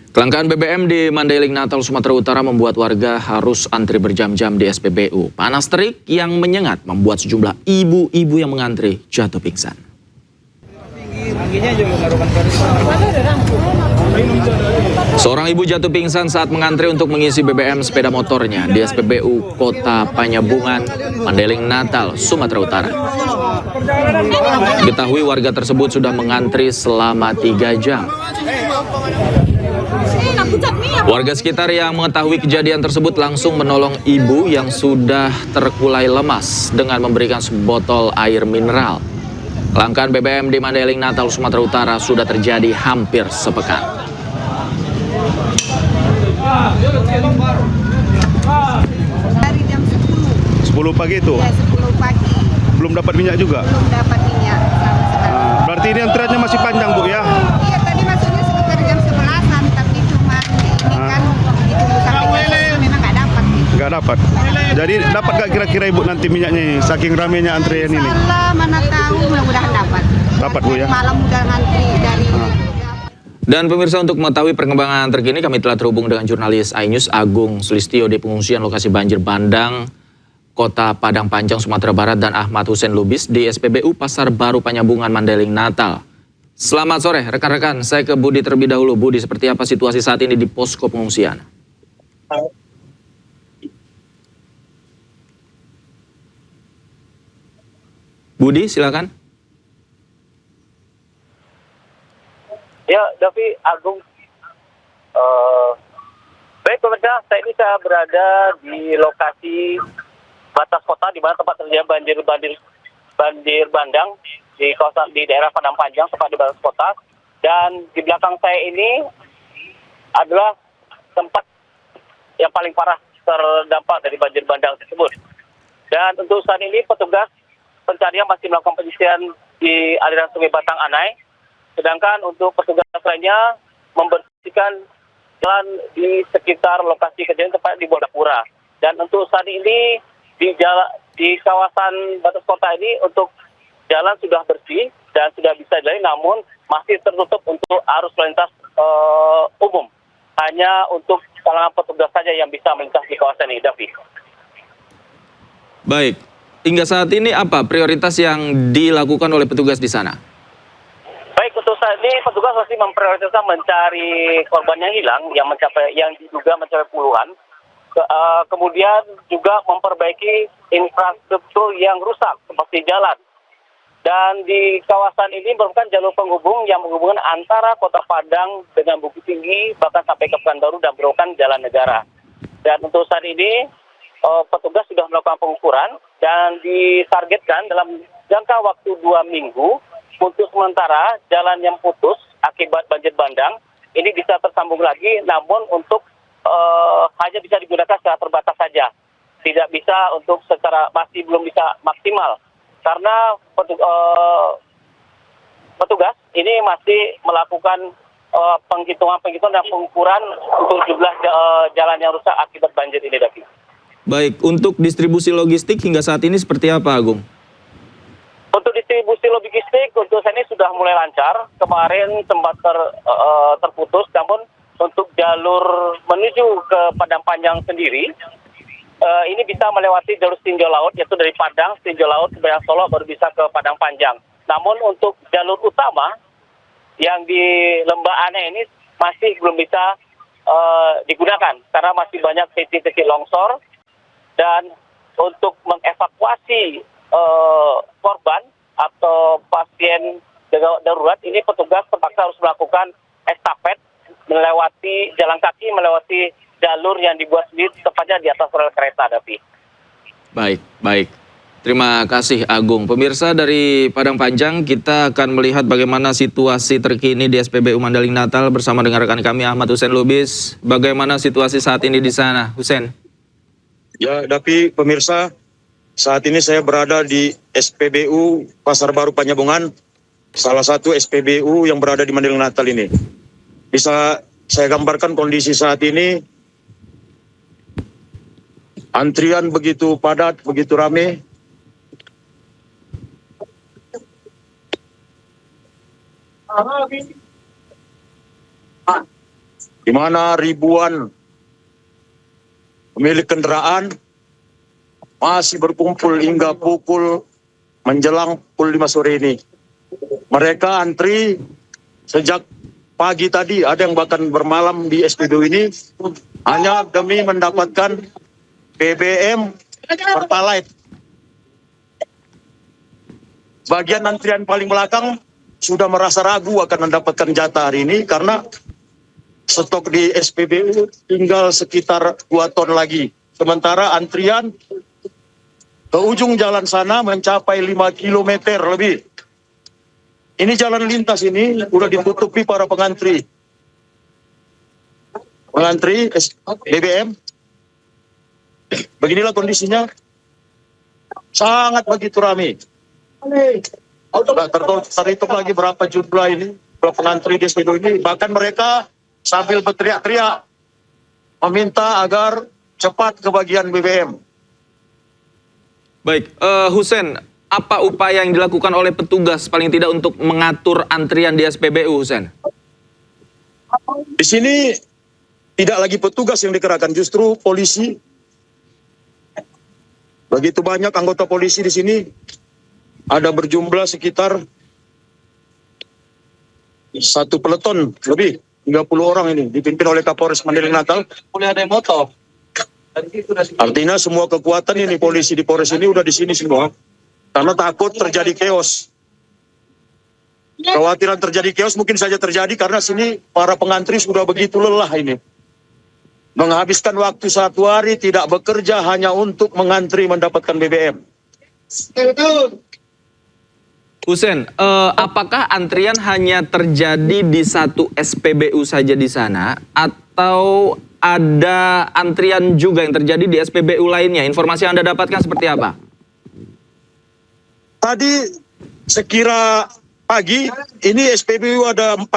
Kelangkaan BBM di Mandailing Natal, Sumatera Utara membuat warga harus antri berjam-jam di SPBU. Panas terik yang menyengat membuat sejumlah ibu-ibu yang mengantri jatuh pingsan. Seorang ibu jatuh pingsan saat mengantri untuk mengisi BBM sepeda motornya di SPBU Kota Panyabungan, Mandailing Natal, Sumatera Utara. Diketahui warga tersebut sudah mengantri selama 3 jam. Warga sekitar yang mengetahui kejadian tersebut langsung menolong ibu yang sudah terkulai lemas dengan memberikan sebotol air mineral. Kelangkaan BBM di Mandailing Natal, Sumatera Utara sudah terjadi hampir sepekan. Dari jam 10. 10 pagi itu? Ya, 10 pagi. Belum dapat minyak juga? Belum dapat minyak sama sekali. Berarti ini antriannya masih panjang, Bu, ya? Iya, tadi masuknya sekitar jam 11-an, tapi cuma ini kan ditunggu sampai jam 11 memang nggak dapat. Nggak dapat. Jadi dapat nggak kira-kira Ibu nanti minyaknya ini, saking ramenya antrian ini? Insyaallah, mana tahu, mudah-mudahan dapat. Dapat, Bu, ya? Malam udah ngantri dari Dan pemirsa, untuk mengetahui perkembangan terkini kami telah terhubung dengan jurnalis iNews Agung Sulistyo di pengungsian lokasi banjir bandang Kota Padang Panjang, Sumatera Barat, dan Ahmad Hussein Lubis di SPBU Pasar Baru Panyabungan, Mandailing Natal. Selamat sore rekan-rekan, saya ke Budi terlebih dahulu. Budi, seperti apa situasi saat ini di posko pengungsian? Budi, silakan. Ya, Davi, Agung. Baik pemirsa, saya berada di lokasi batas kota di mana tempat terjadi banjir bandang di kawasan di daerah Padang Panjang, tepat di batas kota. Dan di belakang saya ini adalah tempat yang paling parah terdampak dari banjir bandang tersebut. Dan untuk saat ini petugas pencarian masih melakukan penyisiran di aliran Sungai Batang Anai. Sedangkan untuk petugas lainnya membersihkan jalan di sekitar lokasi kejadian tepat di Bodapura. Dan untuk saat ini di kawasan batas kota ini untuk jalan sudah bersih dan sudah bisa dilalui, namun masih tertutup untuk arus lintas umum. Hanya untuk kalangan petugas saja yang bisa melintas di kawasan ini, Davi. Baik, hingga saat ini apa prioritas yang dilakukan oleh petugas di sana? Baik, untuk saat ini petugas masih memprioritaskan mencari korban yang hilang yang diduga mencapai puluhan. Kemudian juga memperbaiki infrastruktur yang rusak seperti jalan. Dan di kawasan ini merupakan jalur penghubung yang menghubungkan antara Kota Padang dengan Bukit Tinggi bahkan sampai ke Pekanbaru dan merupakan jalan negara. Dan untuk saat ini petugas sudah melakukan pengukuran dan ditargetkan dalam jangka waktu 2 minggu untuk sementara jalan yang putus akibat banjir bandang ini bisa tersambung lagi, namun untuk hanya bisa digunakan secara terbatas saja, tidak bisa untuk masih belum bisa maksimal karena petugas ini masih melakukan penghitungan dan pengukuran untuk jumlah jalan yang rusak akibat banjir ini, Davi. Baik, untuk distribusi logistik hingga saat ini seperti apa, Agung? Untuk distribusi logistik untuk saat ini sudah mulai lancar. Kemarin sempat terputus, namun untuk jalur menuju ke Padang Panjang sendiri, ini bisa melewati jalur tinjau laut, yaitu dari Padang, tinjau laut, ke Solo, baru bisa ke Padang Panjang. Namun untuk jalur utama yang di Lembah Anai ini masih belum bisa digunakan, karena masih banyak titik-titik longsor. Dan untuk mengevakuasi korban atau pasien darurat ini petugas terpaksa harus melakukan estafet melewati jalan kaki, melewati jalur yang dibuat sendiri tepatnya di atas rel kereta, Davi. Baik. Terima kasih, Agung. Pemirsa, dari Padang Panjang kita akan melihat bagaimana situasi terkini di SPBU Mandailing Natal bersama dengan rekan kami Ahmad Hussein Lubis. Bagaimana situasi saat ini di sana, Hussein? Ya, Davi, pemirsa, saat ini saya berada di SPBU Pasar Baru Panyabungan, salah satu SPBU yang berada di Mandailing Natal ini. Bisa saya gambarkan kondisi saat ini, antrian begitu padat, begitu ramai. di mana ribuan pemilik kendaraan masih berkumpul hingga menjelang pukul 5 sore ini. Mereka antri sejak pagi tadi, ada yang bahkan bermalam di SPBU ini hanya demi mendapatkan BBM Pertalite. Bagian antrian paling belakang sudah merasa ragu akan mendapatkan jatah hari ini karena stok di SPBU tinggal sekitar 2 ton lagi. Sementara antrian ke ujung jalan sana mencapai 5 km lebih. Ini jalan lintas ini udah ditutupi para pengantri. Pengantri BBM. Beginilah kondisinya. Sangat begitu ramai. Terhitung lagi berapa jumlah ini, berapa pengantri di SPBU ini. Bahkan mereka sambil berteriak-teriak meminta agar cepat kebagian BBM. Baik, Husen, apa upaya yang dilakukan oleh petugas paling tidak untuk mengatur antrian di SPBU, Husen? Di sini tidak lagi petugas yang dikerahkan, justru polisi. Begitu banyak anggota polisi di sini, ada berjumlah sekitar 1 peleton lebih, 30 orang ini, dipimpin oleh Kapolres Mandailing Natal. Boleh ada yang motor. Artinya semua kekuatan ini polisi di Polres ini udah di sini semua. Karena takut terjadi chaos. Kekhawatiran terjadi chaos mungkin saja terjadi karena sini para pengantri sudah begitu lelah ini. Menghabiskan waktu 1 hari tidak bekerja hanya untuk mengantri mendapatkan BBM. Husen, apakah antrian hanya terjadi di satu SPBU saja di sana atau ada antrian juga yang terjadi di SPBU lainnya? Informasi yang Anda dapatkan seperti apa? Tadi sekira pagi ini SPBU ada 4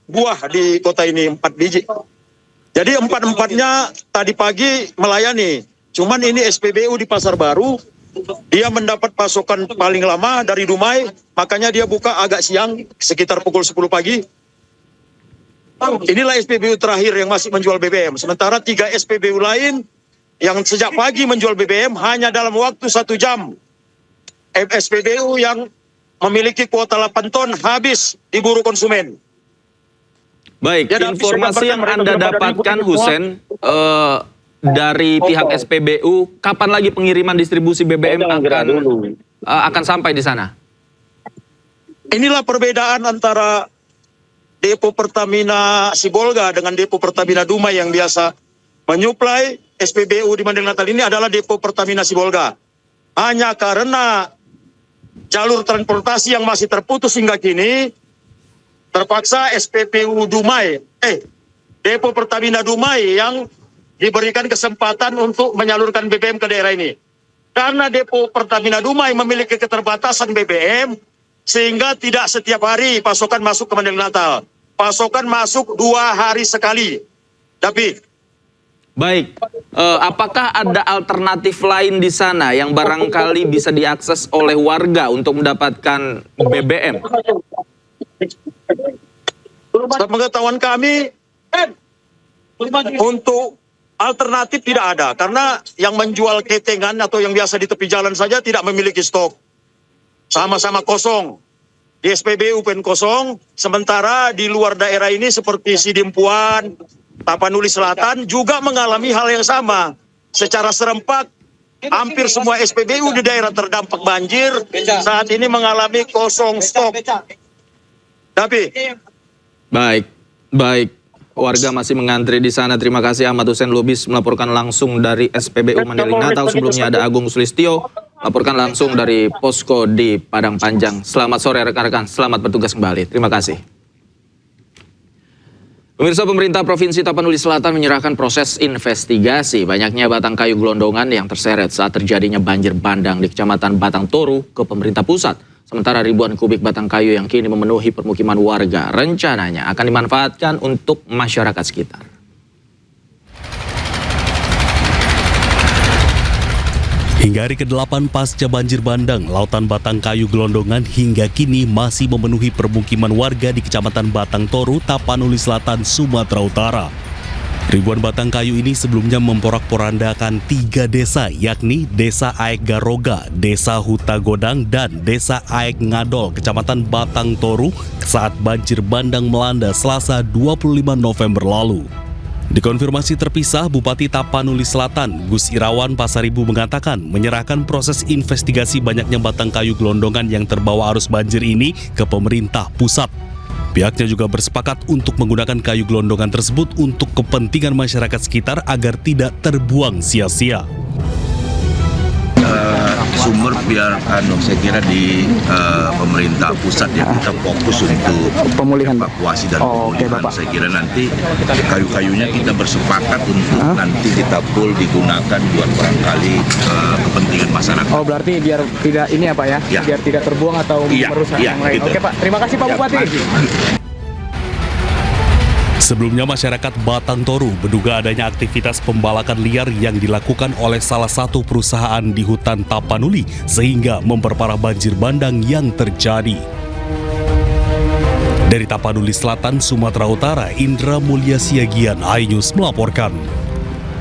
buah di kota ini, 4 biji. Jadi 4-4-nya tadi pagi melayani. Cuman ini SPBU di Pasar Baru, dia mendapat pasokan paling lama dari Dumai, makanya dia buka agak siang, sekitar pukul 10 pagi. Inilah SPBU terakhir yang masih menjual BBM. Sementara 3 SPBU lain yang sejak pagi menjual BBM hanya dalam waktu 1 jam. SPBU yang memiliki kuota 8 ton habis diburu konsumen. Baik, Ya, informasi yang Anda dapatkan, Husen, dari pihak SPBU, kapan lagi pengiriman distribusi BBM akan sampai di sana? Inilah perbedaan antara Depo Pertamina Sibolga dengan Depo Pertamina Dumai yang biasa menyuplai SPBU di Mandailing Natal ini adalah Depo Pertamina Sibolga. Hanya karena jalur transportasi yang masih terputus hingga kini, terpaksa SPBU Dumai, Depo Pertamina Dumai yang diberikan kesempatan untuk menyalurkan BBM ke daerah ini. Karena Depo Pertamina Dumai memiliki keterbatasan BBM, sehingga tidak setiap hari pasokan masuk ke Mandailing Natal. Pasokan masuk 2 hari sekali. Tapi baik, apakah ada alternatif lain di sana yang barangkali bisa diakses oleh warga untuk mendapatkan BBM? sepengetahuan kami, untuk alternatif tidak ada. Karena yang menjual ketengan atau yang biasa di tepi jalan saja tidak memiliki stok. Sama-sama kosong. Di SPBU pun kosong, sementara di luar daerah ini seperti Sidimpuan, Tapanuli Selatan juga mengalami hal yang sama. Secara serempak, hampir semua SPBU di daerah terdampak banjir saat ini mengalami kosong stok. Tapi Baik. Warga masih mengantri di sana. Terima kasih Ahmad Husen Lubis melaporkan langsung dari SPBU Mandailing Natal. Sebelumnya ada Agung Sulistyo melaporkan langsung dari posko di Padang Panjang. Selamat sore rekan-rekan, selamat bertugas kembali. Terima kasih. Pemirsa, pemerintah Provinsi Tapanuli Selatan menyerahkan proses investigasi banyaknya batang kayu gelondongan yang terseret saat terjadinya banjir bandang di Kecamatan Batang Toru ke pemerintah pusat. Sementara ribuan kubik batang kayu yang kini memenuhi permukiman warga rencananya akan dimanfaatkan untuk masyarakat sekitar. Hingga hari ke-8 pasca banjir bandang, lautan batang kayu gelondongan hingga kini masih memenuhi permukiman warga di Kecamatan Batang Toru, Tapanuli Selatan, Sumatera Utara. Ribuan batang kayu ini sebelumnya memporak-porandakan 3 desa, yakni Desa Aek Garoga, Desa Huta Godang, dan Desa Aek Ngadol, Kecamatan Batang Toru saat banjir bandang melanda Selasa 25 November lalu. Dikonfirmasi terpisah, Bupati Tapanuli Selatan, Gus Irawan Pasaribu mengatakan menyerahkan proses investigasi banyaknya batang kayu gelondongan yang terbawa arus banjir ini ke pemerintah pusat. Pihaknya juga bersepakat untuk menggunakan kayu gelondongan tersebut untuk kepentingan masyarakat sekitar agar tidak terbuang sia-sia. Sumber biar saya kira di pemerintah pusat ya, kita fokus untuk pemulihan evakuasi dan oke, pemulihan. Bapak. Saya kira nanti kayu-kayunya kita bersepakat untuk nanti kita pool digunakan buat barangkali kepentingan masyarakat. Oh, berarti biar tidak ini ya Pak ya, Ya. biar tidak terbuang atau merusak yang lain. gitu. Oke Pak, terima kasih Pak Bupati. Sebelumnya masyarakat Batang Toru menduga adanya aktivitas pembalakan liar yang dilakukan oleh salah satu perusahaan di hutan Tapanuli sehingga memperparah banjir bandang yang terjadi. Dari Tapanuli Selatan, Sumatera Utara, Indra Mulia Siagian, iNews melaporkan.